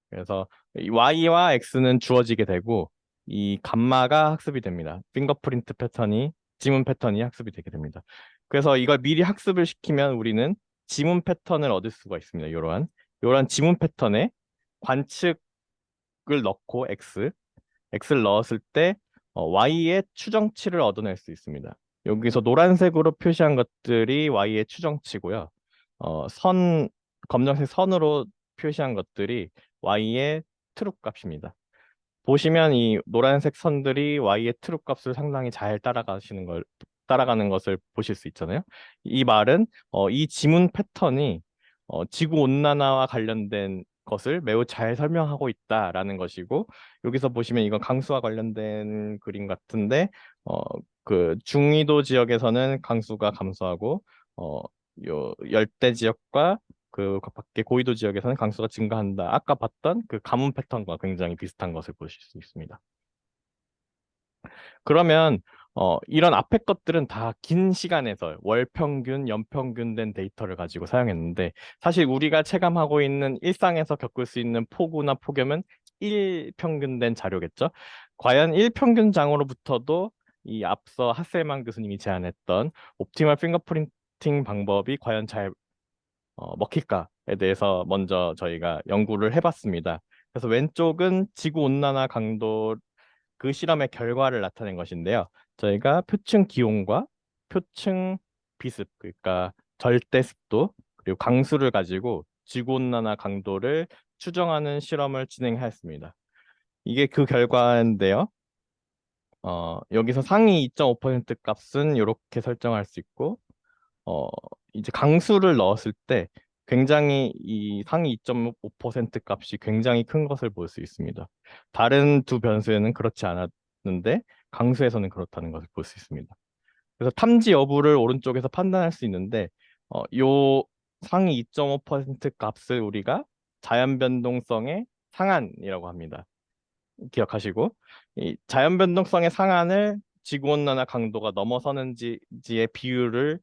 그래서 이 Y와 X는 주어지게 되고 이 감마가 학습이 됩니다. 핑거프린트 패턴이 지문 패턴이 학습이 되게 됩니다. 그래서 이걸 미리 학습을 시키면 우리는 지문 패턴을 얻을 수가 있습니다. 이러한 지문 패턴에 관측을 넣고 X를 넣었을 때 Y의 추정치를 얻어낼 수 있습니다. 여기서 노란색으로 표시한 것들이 Y의 추정치고요. 검정색 선으로 표시한 것들이 Y의 트루 값입니다. 보시면 이 노란색 선들이 Y의 트루 값을 상당히 잘 따라가는 것을 보실 수 있잖아요. 이 말은 이 지문 패턴이 지구 온난화와 관련된 것을 매우 잘 설명하고 있다라는 것이고 여기서 보시면 이건 강수와 관련된 그림 같은데 그 중위도 지역에서는 강수가 감소하고 요 열대 지역과 그 밖에 고위도 지역에서는 강수가 증가한다. 아까 봤던 그 가뭄 패턴과 굉장히 비슷한 것을 보실 수 있습니다. 그러면 이런 앞에 것들은 다 긴 시간에서 월평균, 연평균 된 데이터를 가지고 사용했는데 사실 우리가 체감하고 있는 일상에서 겪을 수 있는 폭우나 폭염은 일평균된 자료겠죠. 과연 일평균장으로부터도 이 앞서 하셀만 교수님이 제안했던 옵티멀 핑거프린팅 방법이 과연 잘 먹힐까에 대해서 먼저 저희가 연구를 해봤습니다. 그래서 왼쪽은 지구 온난화 강도 그 실험의 결과를 나타낸 것인데요. 저희가 표층 기온과 표층 비습, 그러니까 절대 습도, 그리고 강수를 가지고 지구 온난화 강도를 추정하는 실험을 진행하였습니다. 이게 그 결과인데요. 여기서 상위 2.5% 값은 이렇게 설정할 수 있고, 어, 이제 강수를 넣었을 때 굉장히 이 상위 2.5% 값이 굉장히 큰 것을 볼 수 있습니다. 다른 두 변수에는 그렇지 않았는데 강수에서는 그렇다는 것을 볼 수 있습니다. 그래서 탐지 여부를 오른쪽에서 판단할 수 있는데 요 상위 2.5% 값을 우리가 자연 변동성의 상한이라고 합니다. 기억하시고 이 자연 변동성의 상한을 지구 온난화 강도가 넘어서는지의 비율을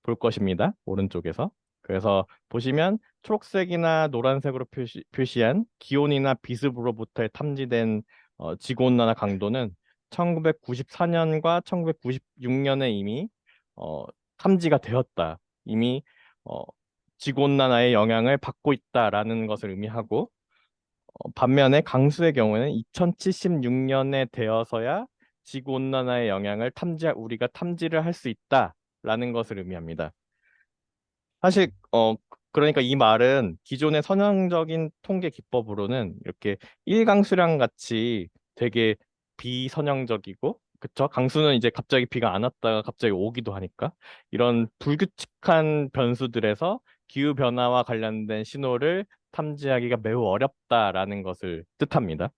볼 것입니다. 오른쪽에서. 그래서 보시면 초록색이나 노란색으로 표시한 기온이나 비습으로부터 탐지된 지구온난화 강도는 1994년과 1996년에 이미 탐지가 되었다. 이미 지구온난화의 영향을 받고 있다라는 것을 의미하고 반면에 강수의 경우에는 2076년에 되어서야 지구온난화의 영향을 우리가 탐지를 할 수 있다라는 것을 의미합니다. 사실 그러니까 이 말은 기존의 선형적인 통계 기법으로는 이렇게 일강수량 같이 되게 비선형적이고 그쵸? 강수는 이제 갑자기 비가 안 왔다가 갑자기 오기도 하니까 이런 불규칙한 변수들에서 기후 변화와 관련된 신호를 탐지하기가 매우 어렵다라는 것을 뜻합니다.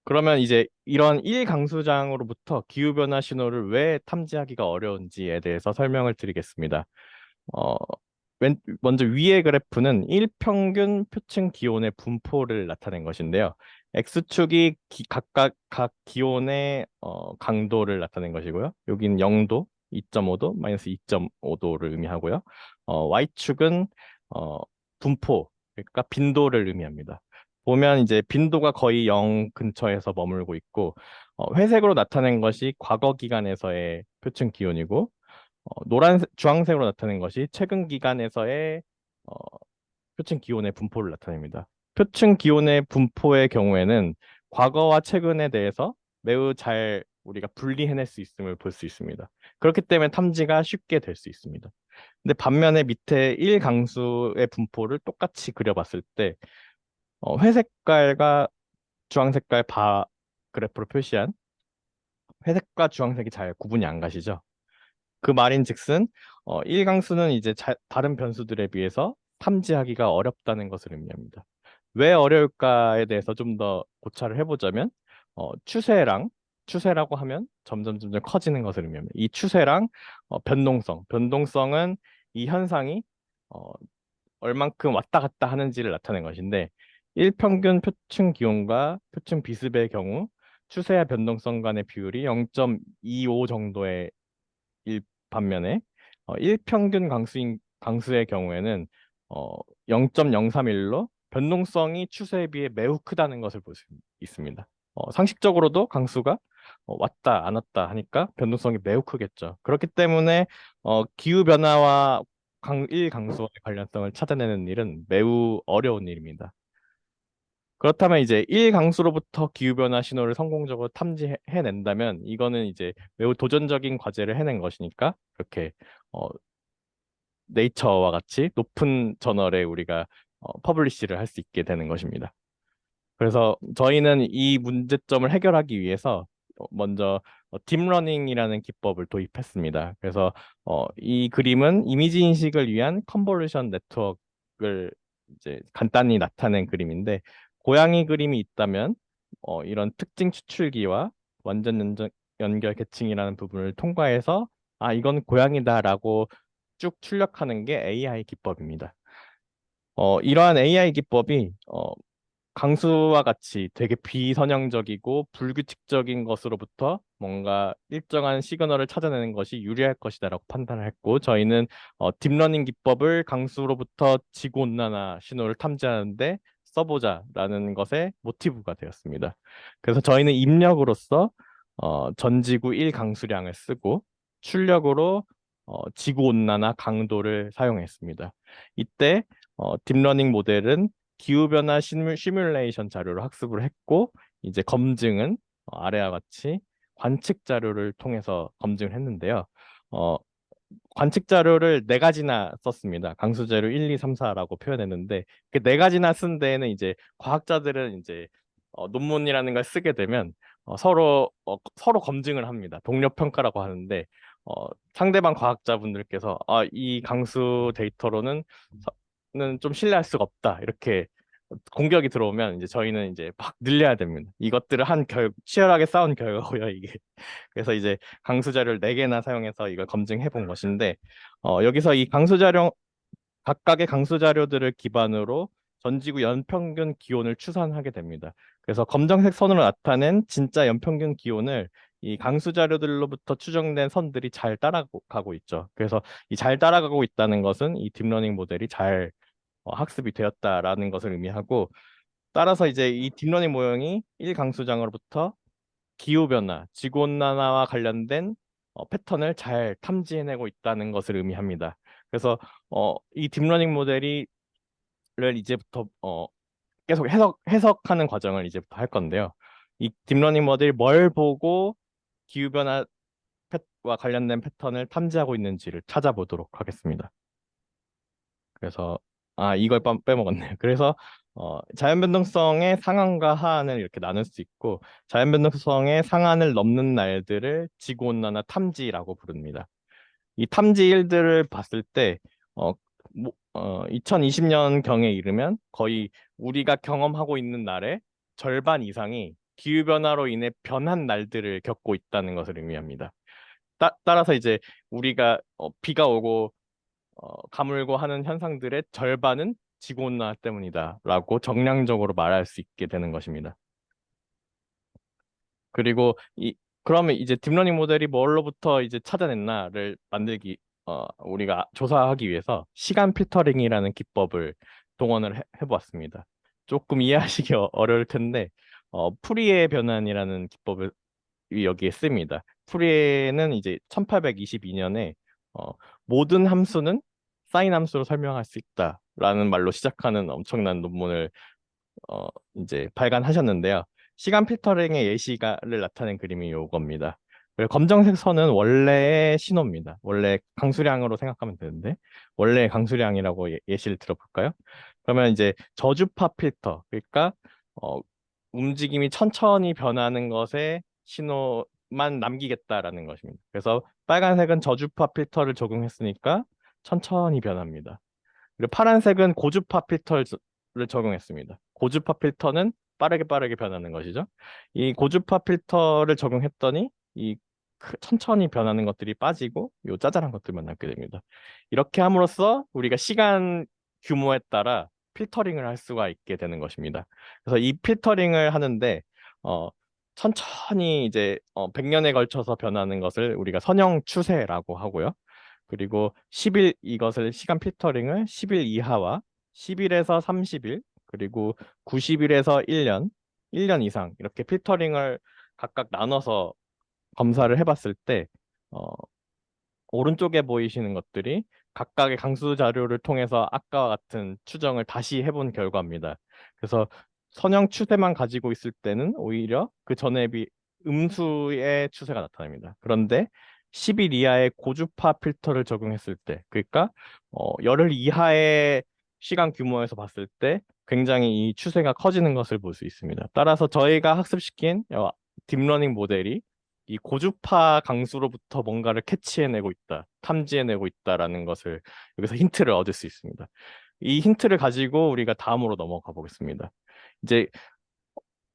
그러면 이제 이런 일강수장으로부터 기후변화 신호를 왜 탐지하기가 어려운지에 대해서 설명을 드리겠습니다. 어, 먼저 위의 그래프는 일평균 표층 기온의 분포를 나타낸 것인데요. X축이 각 기온의 강도를 나타낸 것이고요. 여기는 0도, 2.5도, 마이너스 2.5도를 의미하고요. Y축은 분포, 그러니까 빈도를 의미합니다. 보면 이제 빈도가 거의 0 근처에서 머물고 있고 회색으로 나타낸 것이 과거 기간에서의 표층 기온이고 주황색으로 나타낸 것이 최근 기간에서의 표층 기온의 분포를 나타냅니다. 표층 기온의 분포의 경우에는 과거와 최근에 대해서 매우 잘 우리가 분리해낼 수 있음을 볼 수 있습니다. 그렇기 때문에 탐지가 쉽게 될 수 있습니다. 근데 반면에 밑에 1강수의 분포를 똑같이 그려봤을 때 회색깔과 주황색깔 바 그래프로 표시한 회색과 주황색이 잘 구분이 안 가시죠? 그 말인즉슨 1강수는 이제 다른 변수들에 비해서 탐지하기가 어렵다는 것을 의미합니다. 왜 어려울까에 대해서 좀 더 고찰을 해보자면 추세라고 하면 점점 커지는 것을 의미합니다. 이 추세랑 변동성은 이 현상이 어, 얼만큼 왔다 갔다 하는지를 나타낸 것인데 일평균 표층 기온과 표층 비습의 경우 추세와 변동성 간의 비율이 0.25 정도의 일 반면에 일평균 강수의 경우에는 어, 0.031로 변동성이 추세에 비해 매우 크다는 것을 볼 수 있습니다. 상식적으로도 강수가 왔다 안 왔다 하니까 변동성이 매우 크겠죠. 그렇기 때문에 기후 변화와 일강수와의 관련성을 찾아내는 일은 매우 어려운 일입니다. 그렇다면 이제 1강수로부터 기후변화 신호를 성공적으로 탐지해낸다면 이거는 이제 매우 도전적인 과제를 해낸 것이니까 그렇게 어, 네이처와 같이 높은 저널에 우리가 퍼블리시를 할 수 있게 되는 것입니다. 그래서 저희는 이 문제점을 해결하기 위해서 먼저 딥러닝이라는 기법을 도입했습니다. 그래서 이 그림은 이미지 인식을 위한 컨볼루션 네트워크를 이제 간단히 나타낸 그림인데 고양이 그림이 있다면 이런 특징 추출기와 완전 연결 계층이라는 부분을 통과해서 아 이건 고양이다라고 쭉 출력하는 게 AI 기법입니다. 이러한 AI 기법이 강수와 같이 되게 비선형적이고 불규칙적인 것으로부터 뭔가 일정한 시그널을 찾아내는 것이 유리할 것이다라고 판단을 했고 저희는 딥러닝 기법을 강수로부터 지구온난화 신호를 탐지하는데 써보자라는 것의 모티브가 되었습니다. 그래서 저희는 입력으로서 전지구 1강수량을 쓰고 출력으로 지구온난화 강도를 사용했습니다. 이때 딥러닝 모델은 기후변화 시뮬레이션 자료를 학습을 했고 이제 검증은 아래와 같이 관측 자료를 통해서 검증을 했는데요. 어, 관측 자료를 네 가지나 썼습니다. 강수 자료 1, 2, 3, 4라고 표현했는데 그 네 가지나 쓴 데에는 이제 과학자들은 이제 논문이라는 걸 쓰게 되면 서로 검증을 합니다. 동료 평가라고 하는데 상대방 과학자분들께서 이 강수 데이터로는 좀 신뢰할 수가 없다. 이렇게 공격이 들어오면 이제 저희는 이제 막 늘려야 됩니다. 이것들을 치열하게 싸운 결과고요, 이게. 그래서 이제 강수 자료를 4개나 사용해서 이걸 검증해 본 것인데 여기서 이 각각의 강수 자료들을 기반으로 전지구 연평균 기온을 추산하게 됩니다. 그래서 검정색 선으로 나타낸 진짜 연평균 기온을 이 강수 자료들로부터 추정된 선들이 잘 따라가고 있죠. 그래서 이 잘 따라가고 있다는 것은 이 딥러닝 모델이 잘 학습이 되었다라는 것을 의미하고 따라서 이제 이 딥러닝 모형이 1강수장으로부터 기후변화, 지구온난화와 관련된 패턴을 잘 탐지해내고 있다는 것을 의미합니다. 그래서 이 딥러닝 모델을 이제부터 계속 해석하는 과정을 이제부터 할 건데요. 이 딥러닝 모델이 뭘 보고 기후변화와 관련된 패턴을 탐지하고 있는지를 찾아보도록 하겠습니다. 그래서 이걸 빼먹었네요. 그래서 자연 변동성의 상한과 하한을 이렇게 나눌 수 있고 자연 변동성의 상한을 넘는 날들을 지구 온난화 탐지라고 부릅니다. 이 탐지 일들을 봤을 때 2020년 경에 이르면 거의 우리가 경험하고 있는 날의 절반 이상이 기후 변화로 인해 변한 날들을 겪고 있다는 것을 의미합니다. 따라서 이제 우리가 비가 오고 가물고 하는 현상들의 절반은 지구온난화 때문이다라고 정량적으로 말할 수 있게 되는 것입니다. 그리고 그러면 이제 딥러닝 모델이 뭘로부터 이제 찾아냈나를 우리가 조사하기 위해서 시간 필터링이라는 기법을 동원을 해보았습니다. 조금 이해하시기 어려울 텐데 푸리에 변환이라는 기법을 여기에 씁니다. 푸리에는 이제 1822년에 모든 함수는 사인 함수로 설명할 수 있다라는 말로 시작하는 엄청난 논문을 어, 이제 발간하셨는데요. 시간 필터링의 예시를 나타낸 그림이 요겁니다. 그리고 검정색 선은 원래의 신호입니다. 원래 강수량으로 생각하면 되는데 원래의 강수량이라고 예시를 들어볼까요? 그러면 이제 저주파 필터, 그러니까 어, 움직임이 천천히 변하는 것에 신호만 남기겠다라는 것입니다. 그래서 빨간색은 저주파 필터를 적용했으니까 천천히 변합니다. 그리고 파란색은 고주파 필터를 적용했습니다. 고주파 필터는 빠르게 빠르게 변하는 것이죠. 이 고주파 필터를 적용했더니 이 천천히 변하는 것들이 빠지고 요 짜잘한 것들만 남게 됩니다. 이렇게 함으로써 우리가 시간 규모에 따라 필터링을 할 수가 있게 되는 것입니다. 그래서 이 필터링을 하는데 어, 천천히 이제 100년에 걸쳐서 변하는 것을 우리가 선형 추세라고 하고요. 그리고 10일 이것을 시간 필터링을 10일 이하와 10일에서 30일 그리고 90일에서 1년, 1년 이상 이렇게 필터링을 각각 나눠서 검사를 해봤을 때 어, 오른쪽에 보이시는 것들이 각각의 강수 자료를 통해서 아까와 같은 추정을 다시 해본 결과입니다. 그래서 선형 추세만 가지고 있을 때는 오히려 그 전에 비 음수의 추세가 나타납니다. 그런데 10일 이하의 고주파 필터를 적용했을 때, 그러니까 열흘 이하의 시간 규모에서 봤을 때 굉장히 이 추세가 커지는 것을 볼 수 있습니다. 따라서 저희가 학습시킨 딥러닝 모델이 이 고주파 강수로부터 뭔가를 캐치해내고 있다, 탐지해내고 있다라는 것을 여기서 힌트를 얻을 수 있습니다. 이 힌트를 가지고 우리가 다음으로 넘어가 보겠습니다. 이제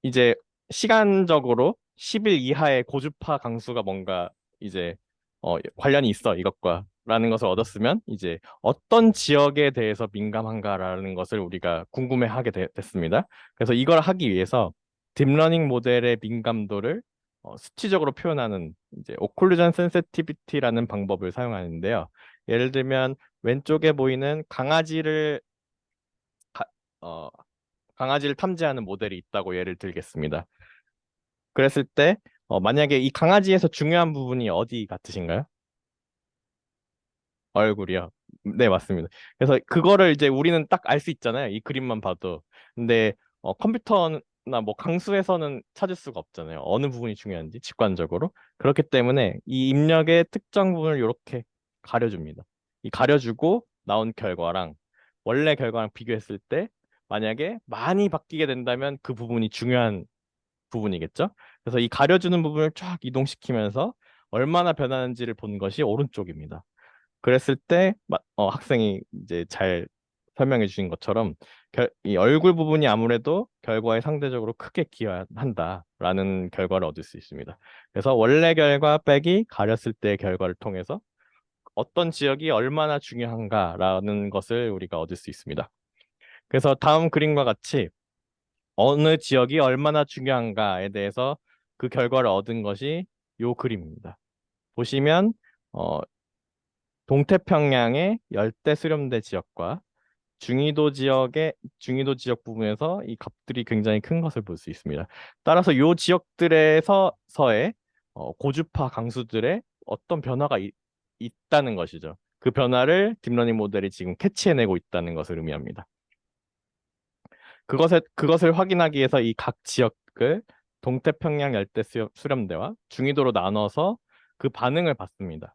이제 시간적으로 10일 이하의 고주파 강수가 뭔가 이제 관련이 있어 이것과 라는 것을 얻었으면 이제 어떤 지역에 대해서 민감한가라는 것을 우리가 궁금해하게 됐습니다. 그래서 이걸 하기 위해서 딥러닝 모델의 민감도를 수치적으로 표현하는 이제 오클루전 센시티비티라는 방법을 사용하는데요. 예를 들면 왼쪽에 보이는 가- 어, 강아지를 탐지하는 모델이 있다고 예를 들겠습니다. 그랬을 때 만약에 이 강아지에서 중요한 부분이 어디 같으신가요? 얼굴이요. 네, 맞습니다. 그래서 그거를 이제 우리는 딱 알 수 있잖아요. 이 그림만 봐도. 근데 컴퓨터나 뭐 강수에서는 찾을 수가 없잖아요. 어느 부분이 중요한지 직관적으로. 그렇기 때문에 이 입력의 특정 부분을 이렇게 가려줍니다. 이 가려주고 나온 결과랑 원래 결과랑 비교했을 때 만약에 많이 바뀌게 된다면 그 부분이 중요한 부분이겠죠. 그래서 이 가려주는 부분을 쫙 이동시키면서 얼마나 변하는지를 본 것이 오른쪽입니다. 그랬을 때 학생이 이제 잘 설명해 주신 것처럼 이 얼굴 부분이 아무래도 결과에 상대적으로 크게 기여한다라는 결과를 얻을 수 있습니다. 그래서 원래 결과 빼기 가렸을 때의 결과를 통해서 어떤 지역이 얼마나 중요한가라는 것을 우리가 얻을 수 있습니다. 그래서 다음 그림과 같이 어느 지역이 얼마나 중요한가에 대해서 그 결과를 얻은 것이 요 그림입니다. 보시면 어, 동태평양의 열대 수렴대 지역과 중위도 지역 부분에서 이 값들이 굉장히 큰 것을 볼 수 있습니다. 따라서 이 지역들에서의 고주파 강수들의 어떤 변화가 있다는 것이죠. 그 변화를 딥러닝 모델이 지금 캐치해내고 있다는 것을 의미합니다. 그것을 확인하기 위해서 이 각 지역을 동태평양 열대 수렴대와 중위도로 나눠서 그 반응을 봤습니다.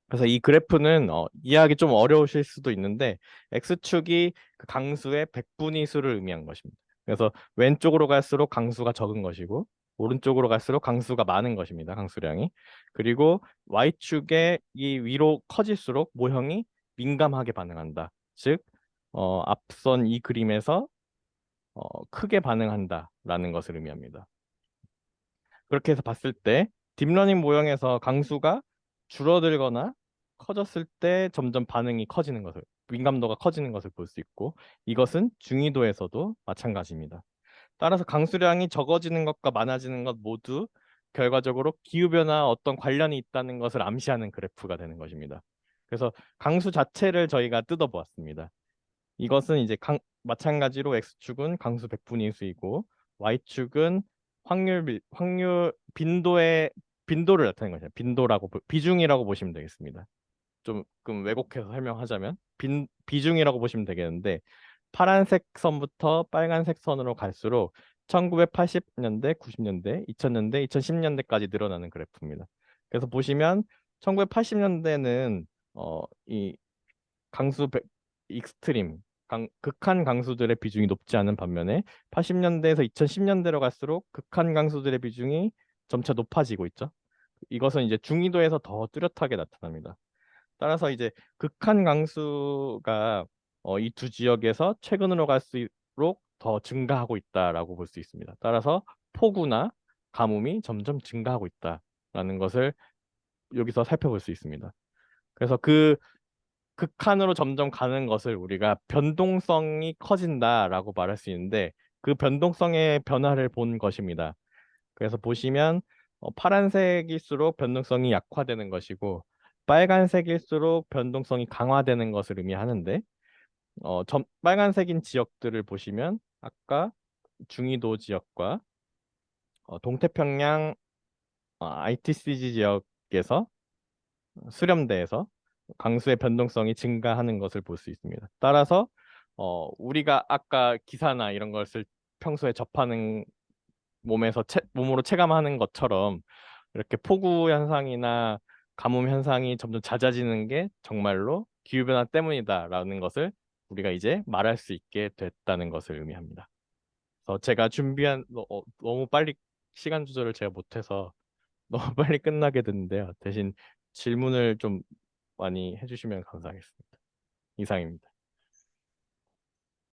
그래서 이 그래프는 이해하기 좀 어려우실 수도 있는데 X축이 그 강수의 백분위수를 의미한 것입니다. 그래서 왼쪽으로 갈수록 강수가 적은 것이고 오른쪽으로 갈수록 강수가 많은 것입니다. 강수량이. 그리고 Y축의 이 위로 커질수록 모형이 민감하게 반응한다. 즉 앞선 이 그림에서 크게 반응한다라는 것을 의미합니다. 그렇게 해서 봤을 때 딥러닝 모형에서 강수가 줄어들거나 커졌을 때 점점 반응이 커지는 것을, 민감도가 커지는 것을 볼 수 있고 이것은 중위도에서도 마찬가지입니다. 따라서 강수량이 적어지는 것과 많아지는 것 모두 결과적으로 기후변화 어떤 관련이 있다는 것을 암시하는 그래프가 되는 것입니다. 그래서 강수 자체를 저희가 뜯어보았습니다. 이것은 이제 마찬가지로 X축은 강수 백분위 수이고 Y축은 확률 빈도를 나타내는 거죠. 비중이라고 보시면 되겠습니다. 조금 왜곡해서 설명하자면 비중이라고 보시면 되겠는데 파란색 선부터 빨간색 선으로 갈수록 1980년대, 90년대, 2000년대, 2010년대까지 늘어나는 그래프입니다. 그래서 보시면 1980년대는 이 강수 익스트림 극한 강수들의 비중이 높지 않은 반면에 80년대에서 2010년대로 갈수록 극한 강수들의 비중이 점차 높아지고 있죠. 이것은 이제 중위도에서 더 뚜렷하게 나타납니다. 따라서 이제 극한 강수가 이 두 지역에서 최근으로 갈수록 더 증가하고 있다라고 볼 수 있습니다. 따라서 폭우나 가뭄이 점점 증가하고 있다라는 것을 여기서 살펴볼 수 있습니다. 그래서 그 극한으로 점점 가는 것을 우리가 변동성이 커진다라고 말할 수 있는데 그 변동성의 변화를 본 것입니다. 그래서 보시면 파란색일수록 변동성이 약화되는 것이고 빨간색일수록 변동성이 강화되는 것을 의미하는데 빨간색인 지역들을 보시면 아까 중위도 지역과 동태평양 ITCG 지역에서 수렴대에서 강수의 변동성이 증가하는 것을 볼 수 있습니다. 따라서 우리가 아까 기사나 이런 것을 평소에 접하는 몸으로 체감하는 것처럼 이렇게 폭우 현상이나 가뭄 현상이 점점 잦아지는 게 정말로 기후변화 때문이다라는 것을 우리가 이제 말할 수 있게 됐다는 것을 의미합니다. 그래서 제가 준비한 너무 빨리 시간 조절을 제가 못해서 너무 빨리 끝나게 됐는데요. 대신 질문을 좀 많이 해주시면 감사하겠습니다. 이상입니다.